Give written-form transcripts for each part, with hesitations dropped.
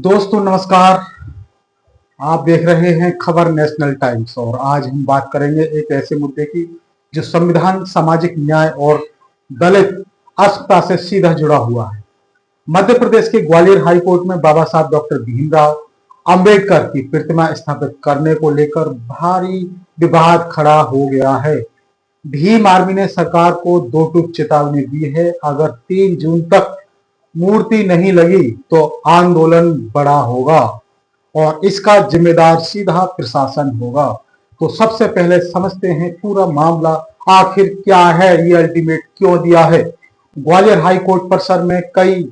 दोस्तों नमस्कार। आप देख रहे हैं खबर नेशनल टाइम्स और आज हम बात करेंगे एक ऐसे मुद्दे की जो संविधान, सामाजिक न्याय और दलित अस्मिता से सीधा जुड़ा हुआ है। मध्य प्रदेश के ग्वालियर हाई कोर्ट में बाबा साहब डॉक्टर भीमराव अंबेडकर की प्रतिमा स्थापित करने को लेकर भारी विवाद खड़ा हो गया है। भीम आर्मी ने सरकार को दो टूक चेतावनी दी है। अगर 3 जून तक मूर्ति नहीं लगी तो आंदोलन बड़ा होगा और इसका जिम्मेदार सीधा प्रशासन होगा। तो सबसे पहले समझते हैं पूरा मामला आखिर क्या है, ये अल्टीमेट क्यों दिया है। ग्वालियर हाई कोर्ट परिसर में कई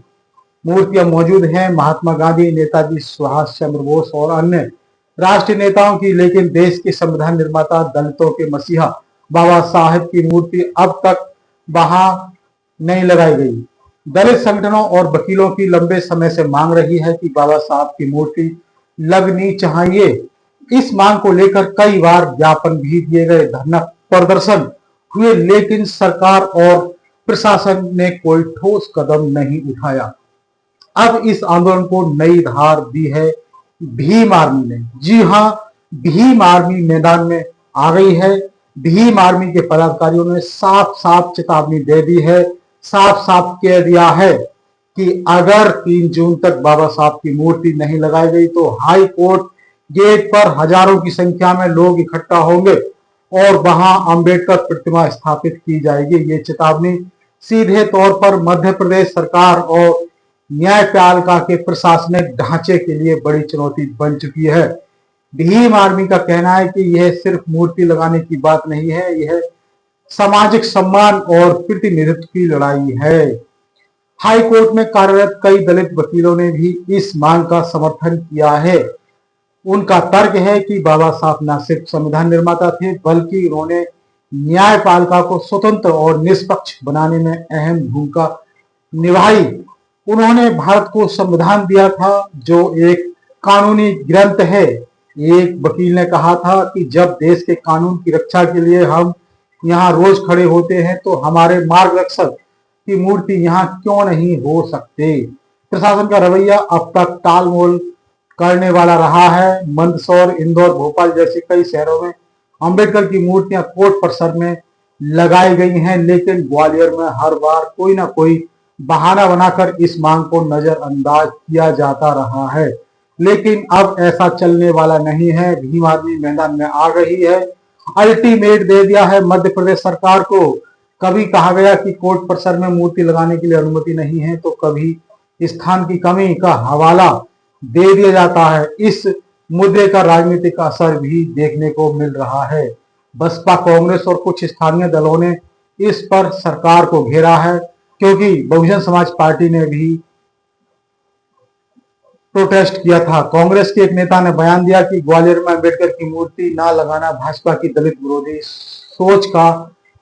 मूर्तियां मौजूद हैं, महात्मा गांधी, नेताजी सुभाष चंद्र बोस और अन्य राष्ट्रीय नेताओं की, लेकिन देश के संविधान निर्माता, दलितों के मसीहा बाबा साहेब की मूर्ति अब तक वहां नहीं लगाई गई। दलित संगठनों और वकीलों की लंबे समय से मांग रही है कि बाबा साहब की मूर्ति लगनी चाहिए। इस मांग को लेकर कई बार ज्ञापन भी दिए गए, धरना प्रदर्शन हुए, लेकिन सरकार और प्रशासन ने कोई ठोस कदम नहीं उठाया। अब इस आंदोलन को नई धार दी है भीम आर्मी ने। जी हां, भीम आर्मी मैदान में आ गई है। भीम आर्मी के पदाधिकारियों ने साफ साफ चेतावनी दे दी है, साफ साफ कह दिया है कि अगर 3 जून तक बाबा साहब की मूर्ति नहीं लगाई गई तो हाई कोर्ट गेट पर हजारों की संख्या में लोग इकट्ठा होंगे और वहां अंबेडकर प्रतिमा स्थापित की जाएगी। ये चेतावनी सीधे तौर पर मध्य प्रदेश सरकार और न्यायपालिका के प्रशासनिक ढांचे के लिए बड़ी चुनौती बन चुकी है। भीम आर्मी का कहना है कि यह सिर्फ मूर्ति लगाने की बात नहीं है, यह सामाजिक सम्मान और प्रतिनिधित्व की लड़ाई है। हाई कोर्ट में कार्यरत कई दलित वकीलों ने भी इस मांग का समर्थन किया है। उनका तर्क है कि बाबा साहब न सिर्फ संविधान निर्माता थे, बल्कि उन्होंने न्यायपालिका को स्वतंत्र और निष्पक्ष बनाने में अहम भूमिका निभाई। उन्होंने भारत को संविधान दिया था जो एक कानूनी ग्रंथ है। एक वकील ने कहा था कि जब देश के कानून की रक्षा के लिए हम यहाँ रोज खड़े होते हैं तो हमारे मार्गदर्शक की मूर्ति यहाँ क्यों नहीं हो सकते। प्रशासन का रवैया अब तक टालमटोल करने वाला रहा है। मंदसौर, इंदौर, भोपाल जैसे कई शहरों में अंबेडकर की मूर्तियां कोर्ट परिसर में लगाई गई हैं, लेकिन ग्वालियर में हर बार कोई ना कोई बहाना बनाकर इस मांग को नजरअंदाज किया जाता रहा है। लेकिन अब ऐसा चलने वाला नहीं है। भीम आर्मी मैदान में आ गई है, अल्टीमेट दे दिया है मध्य प्रदेश सरकार को। कभी कहा गया कि कोर्ट परिसर में मूर्ति लगाने के लिए अनुमति नहीं है, तो कभी स्थान की कमी का हवाला दे दिया जाता है। इस मुद्दे का राजनीतिक असर भी देखने को मिल रहा है। बसपा, कांग्रेस और कुछ स्थानीय दलों ने इस पर सरकार को घेरा है, क्योंकि बहुजन समाज पार्टी ने भी प्रोटेस्ट किया था। कांग्रेस के एक नेता ने बयान दिया कि ग्वालियर में अंबेडकर की मूर्ति ना लगाना भाजपा की दलित विरोधी सोच का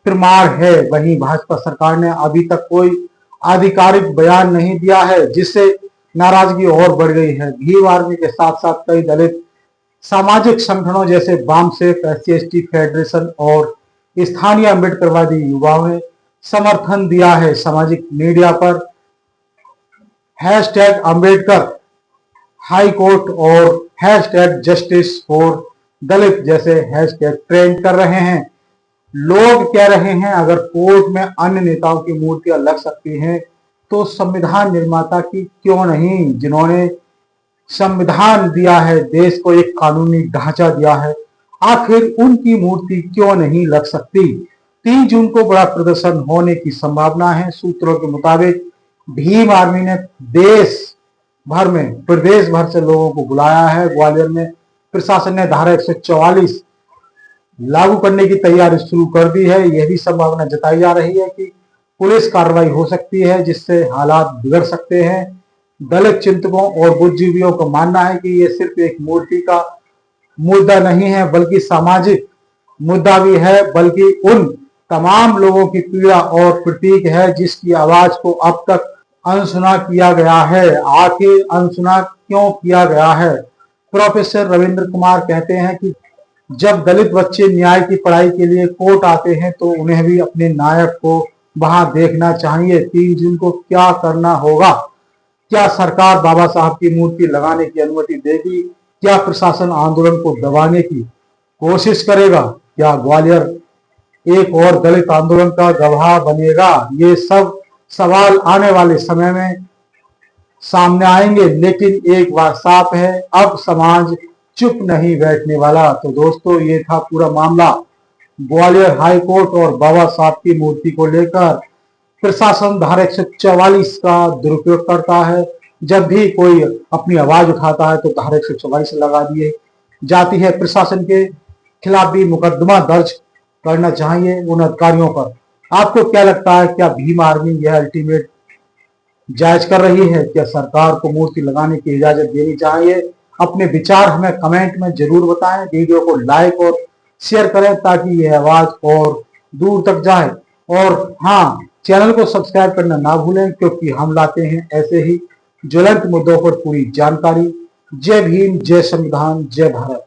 प्रमाण है। वहीं भाजपा सरकार ने अभी तक कोई आधिकारिक बयान नहीं दिया है, जिससे नाराजगी और बढ़ गई है। भीम आर्मी के साथ साथ कई दलित सामाजिक संगठनों जैसे वामसेफ, SC/ST फेडरेशन और स्थानीय अम्बेडकरवादी युवाओं ने समर्थन दिया है। सामाजिक मीडिया पर #अम्बेडकर हाई कोर्ट और #जस्टिस फॉर दलित जैसे हैशटैग ट्रेंड कर रहे हैं। लोग कह रहे हैं अगर कोर्ट में अन्य नेताओं की मूर्तियां लग सकती हैं तो संविधान निर्माता की क्यों नहीं, जिन्होंने संविधान दिया है, देश को एक कानूनी ढांचा दिया है, आखिर उनकी मूर्ति क्यों नहीं लग सकती। 3 जून को बड़ा प्रदर्शन होने की संभावना है। सूत्रों के मुताबिक भीम आर्मी ने देश भर में, प्रदेश भर से लोगों को बुलाया है। ग्वालियर में प्रशासन ने धारा 144 लागू करने की तैयारी शुरू कर दी है। यह भी संभावना जताई जा रही है कि पुलिस कार्रवाई हो सकती है, जिससे हालात बिगड़ सकते हैं। दलित चिंतकों और बुद्धिजीवियों का मानना है कि यह सिर्फ एक मूर्ति का मुद्दा नहीं है, बल्कि सामाजिक मुद्दा भी है, बल्कि उन तमाम लोगों की पीड़ा और प्रतीक है जिसकी आवाज को अब तक अनसुना किया गया है। आखिर अनसुना क्यों किया गया है? प्रोफेसर रविंद्र कुमार कहते हैं कि जब दलित बच्चे न्याय की पढ़ाई के लिए कोर्ट आते हैं तो उन्हें भी अपने नायक को वहां देखना चाहिए। 3 जून को क्या करना होगा? क्या सरकार बाबा साहब की मूर्ति लगाने की अनुमति देगी? क्या प्रशासन आंदोलन को दबाने की कोशिश करेगा? क्या ग्वालियर एक और दलित आंदोलन का गवाह बनेगा? ये सब सवाल आने वाले समय में सामने आएंगे, लेकिन एक बात साफ है, अब समाज चुप नहीं बैठने वाला। तो दोस्तों, ये था पूरा मामला ग्वालियर हाई कोर्ट और बाबा साहब की मूर्ति को लेकर। प्रशासन धारा 144 का दुरुपयोग करता है। जब भी कोई अपनी आवाज उठाता है तो धारा 144 लगा दिए जाती है। प्रशासन के खिलाफ भी मुकदमा दर्ज करना चाहिए उन अधिकारियों पर। आपको क्या लगता है, क्या भीम आर्मी यह अल्टीमेट जायज कर रही है? क्या सरकार को मूर्ति लगाने की इजाजत देनी चाहिए? अपने विचार हमें कमेंट में जरूर बताएं। वीडियो को लाइक और शेयर करें ताकि यह आवाज और दूर तक जाए। और हाँ, चैनल को सब्सक्राइब करना ना भूलें, क्योंकि हम लाते हैं ऐसे ही ज्वलंत मुद्दों पर पूरी जानकारी। जय भीम, जय संविधान, जय भारत।